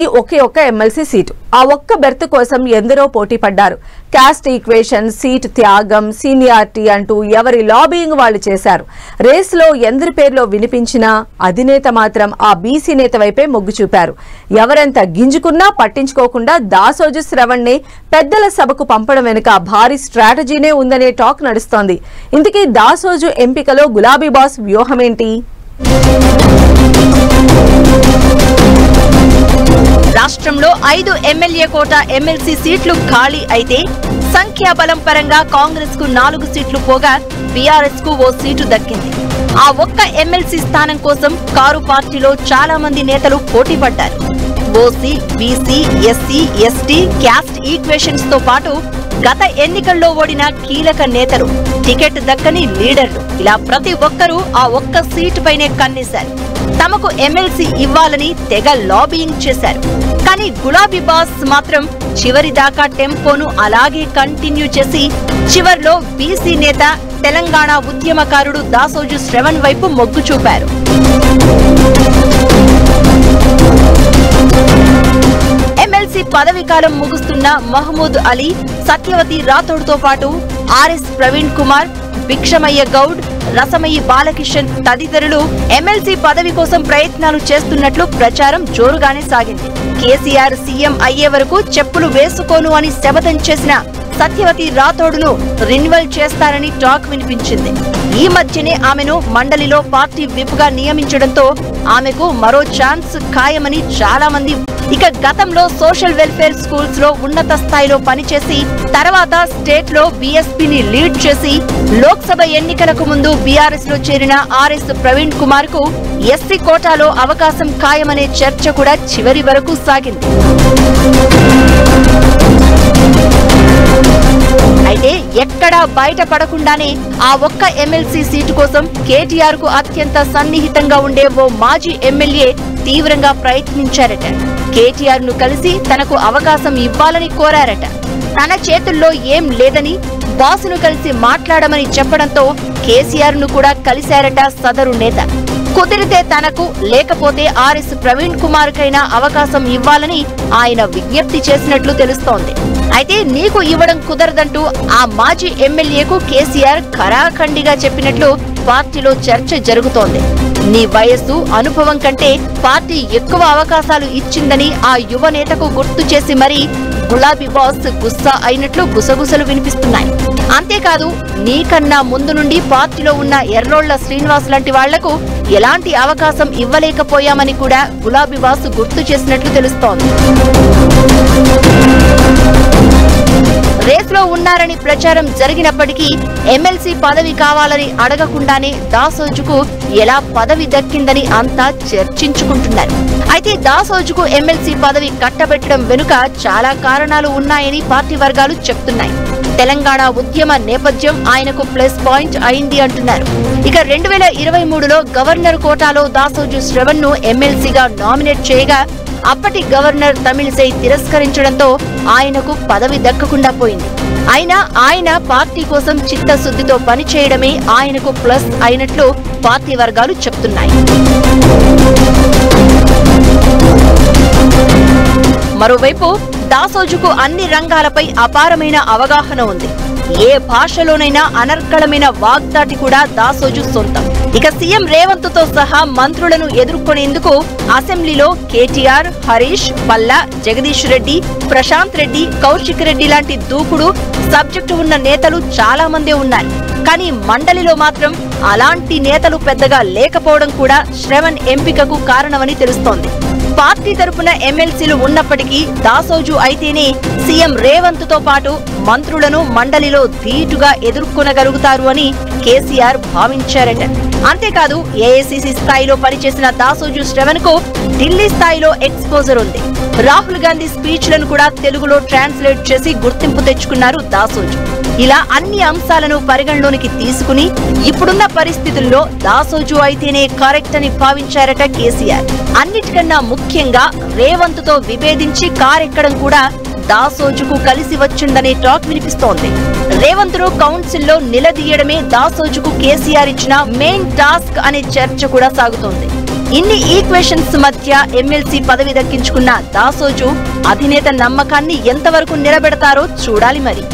ఒకే ఒక్క MLC seat ఆ ఒక్క బెర్త్ కోసం ఎందరో పోటీ పడ్డారు. కాస్ట్ ఈక్వేషన్, సీట్ త్యాగం, సీనియారిటీ అంటూ ఎవరి లాబియింగ్ వాళ్ళు చేశారు. రేసులో ఎందరి పేర్లో వినిపించినా అధినేత మాత్రం ఆ బీసీ నేత వైపే మొగ్గు చూపారు. ఎవరెంత గింజుకున్నా పట్టించుకోకుండా దాసోజు శ్రవణ్ణి పెద్దల సభకు పంపడం వెనుక భారీ స్ట్రాటజీనే ఉందనే టాక్ నడుస్తోంది. ఇంతకీ దాసోజు ఎంపికలో గులాబీ బాస్ వ్యూహమేంటి? రాష్ట్రంలో 5 ఎమ్మెల్యే కోట ఎమ్మెల్సీ సీట్లు ఖాళీ అయితే సంఖ్యాబలం పరంగా కాంగ్రెస్ కు 4 సీట్లు పోగా బీఆర్ఎస్ కు ఓ సీటు దక్కింది. ఆ ఒక్క ఎమ్మెల్సీ స్థానం కోసం కారు పార్టీలో చాలా మంది నేతలు పోటీ పడ్డారు. OC, BC, SC, ST, caste equations తో పాటు గత ఎన్నికల్లో ఓడిన కీలక నేతలు, టికెట్ దక్కని లీడర్లు, ఇలా ప్రతి ఒక్కరూ ఆ ఒక్క సీటు పైనే కన్నేశారు. తమకు ఎమ్మెల్సీ ఇవ్వాలని తెగ లాబియింగ్ చేశారు. కానీ గులాబీ బాస్ మాత్రం చివరి దాకా టెంపోను అలాగే కంటిన్యూ చేసి చివర్లో బీసీ నేత, తెలంగాణ ఉద్యమకారుడు దాసోజు శ్రవణ్ వైపు మొగ్గు చూపారు. ఎమ్మెల్సీ పదవి కాలం ముగుస్తున్న మహమూద్ అలీ, సత్యవతి రాథోడ్తో పాటు ఆర్ఎస్ ప్రవీణ్ కుమార్, భిక్షమయ్య గౌడ్, రసమయ్యి బాలకిషన్ తదితరులు ఎమ్మెల్సీ పదవి కోసం ప్రయత్నాలు చేస్తున్నట్లు ప్రచారం జోరుగానే సాగింది. కేసీఆర్ సీఎం అయ్యే వరకు చెప్పులు వేసుకోను అని శపథం చేసిన సత్యవతి రాథోడ్ను రిన్యువల్ చేస్తారని టాక్ వినిపించింది. ఈ మధ్యనే ఆమెను మండలిలో పార్టీ విప్గా నియమించడంతో ఆమెకు మరో ఛాన్స్ ఖాయమని చాలా మంది. ఇక గతంలో సోషల్ వెల్ఫేర్ స్కూల్స్ లో ఉన్నత స్థాయిలో పనిచేసి తర్వాత స్టేట్ లో బీఎస్పీని లీడ్ చేసి లోక్సభ ఎన్నికలకు ముందు బీఆర్ఎస్ లో చేరిన ఆర్ఎస్ ప్రవీణ్ కుమార్ కు ఎస్సీ కోటాలో అవకాశం ఖాయమనే చర్చ కూడా చివరి వరకు సాగింది. అయితే ఎక్కడా బయటపడకుండానే ఆ ఒక్క ఎమ్మెల్సీ సీటు కోసం కేటీఆర్ కు అత్యంత సన్నిహితంగా ఉండే ఓ మాజీ ఎమ్మెల్యే తీవ్రంగా ప్రయత్నించారట. కేటీఆర్ ను కలిసి తనకు అవకాశం ఇవ్వాలని కోరారట. తన చేతుల్లో ఏం లేదని బాసును కలిసి మాట్లాడమని చెప్పడంతో కేసీఆర్ ను కూడా కలిశారట సదరు నేత. కుదిరితే తనకు, లేకపోతే ఆర్ఎస్ ప్రవీణ్ కుమార్ కైనా అవకాశం ఇవ్వాలని ఆయన విజ్ఞప్తి చేసినట్లు తెలుస్తోంది. అయితే నీకు ఇవ్వడం కుదరదంటూ ఆ మాజీ ఎమ్మెల్యేకు కేసీఆర్ ఖరాఖండిగా చెప్పినట్లు పార్టీలో చర్చ జరుగుతోంది. నీ వయస్సు, అనుభవం కంటే పార్టీ ఎక్కువ అవకాశాలు ఇచ్చిందని ఆ యువ నేతకు గుర్తు చేసి మరీ గులాబీ బాస్ గుస్సా అయినట్లు గుసగుసలు వినిపిస్తున్నాయి. అంతేకాదు, నీకన్నా ముందు నుండి పార్టీలో ఉన్న ఎర్రోళ్ల శ్రీనివాస్ లాంటి వాళ్లకు ఎలాంటి అవకాశం ఇవ్వలేకపోయామని కూడా గులాబీ బాస్ గుర్తు చేసినట్లు తెలుస్తోంది. రేస్లో ఉన్నారని ప్రచారం జరిగినప్పటికీ ఎమ్మెల్సీ పదవి కావాలని అడగకుండానే దాసోజుకు ఎలా పదవి దక్కిందని అంతా చర్చించుకుంటున్నారు. అయితే దాసోజుకు ఎమ్మెల్సీ పదవి కట్టబెట్టడం వెనుక చాలా కారణాలు ఉన్నాయని పార్టీ వర్గాలు చెప్తున్నాయి. తెలంగాణ ఉద్యమ నేపథ్యం ఆయనకు ప్లస్ పాయింట్ అయింది అంటున్నారు. ఇక 2023లో గవర్నర్ కోటాలో దాసోజు శ్రవణ్ ను ఎమ్మెల్సీగా నామినేట్ చేయగా అప్పటి గవర్నర్ తమిళిసై తిరస్కరించడంతో ఆయనకు పదవి దక్కకుండా పోయింది. అయినా ఆయన పార్టీ కోసం చిత్తశుద్ధితో పనిచేయడమే ఆయనకు ప్లస్ అయినట్లు పార్టీ వర్గాలు చెప్తున్నాయి. మరోవైపు దాసోజుకు అన్ని రంగాలపై అపారమైన అవగాహన ఉంది. ఏ భాషలోనైనా అనర్గళమైన వాగ్దాటి కూడా దాసోజు సొంతం. ఇక సీఎం రేవంత్ తో సహా మంత్రులను ఎదుర్కొనేందుకు అసెంబ్లీలో కేటీఆర్, హరీష్, పల్లా, జగదీష్ రెడ్డి, ప్రశాంత్ రెడ్డి, కౌశిక్ రెడ్డి లాంటి దూకుడు సబ్జెక్టు ఉన్న నేతలు చాలా మందే ఉన్నారు. కానీ మండలిలో మాత్రం అలాంటి నేతలు పెద్దగా లేకపోవడం కూడా శ్రవణ్ ఎంపికకు కారణమని తెలుస్తోంది. పార్టీ తరపున ఎమ్మెల్సీలు ఉన్నప్పటికీ దాసోజు అయితేనే సీఎం రేవంత్ తో పాటు మంత్రులను మండలిలో ధీటుగా ఎదుర్కొనగలుగుతారు అని కేసీఆర్ భావించారట. అంతేకాదు, ఏఐసీసీ స్థాయిలో పనిచేసిన దాసోజు శ్రవణ్ కు ఢిల్లీ స్థాయిలో ఎక్స్పోజర్ ఉంది. రాహుల్ గాంధీ స్పీచ్లను కూడా తెలుగులో ట్రాన్స్లేట్ చేసి గుర్తింపు తెచ్చుకున్నారు దాసోజు. ఇలా అన్ని అంశాలను పరిగణలోనికి తీసుకుని ఇప్పుడున్న పరిస్థితుల్లో దాసోజు అయితేనే కరెక్ట్ అని భావించారట కేసీఆర్. అన్నిటికన్నా ముఖ్యంగా రేవంత్ తో విభేదించి కారెక్కడం కూడా దాసోజుకు కలిసి వచ్చిందనే టాక్ వినిపిస్తోంది. రేవంత్ ను కౌన్సిల్లో నిలదీయడమే దాసోజుకు కేసీఆర్ ఇచ్చిన మెయిన్ టాస్క్ అనే చర్చ కూడా సాగుతోంది. ఇన్ని ఈక్వేషన్స్ మధ్య ఎమ్మెల్సీ పదవి దక్కించుకున్న దాసోజు అధినేత నమ్మకాన్ని ఎంతవరకు నిలబెడతారో చూడాలి మరి.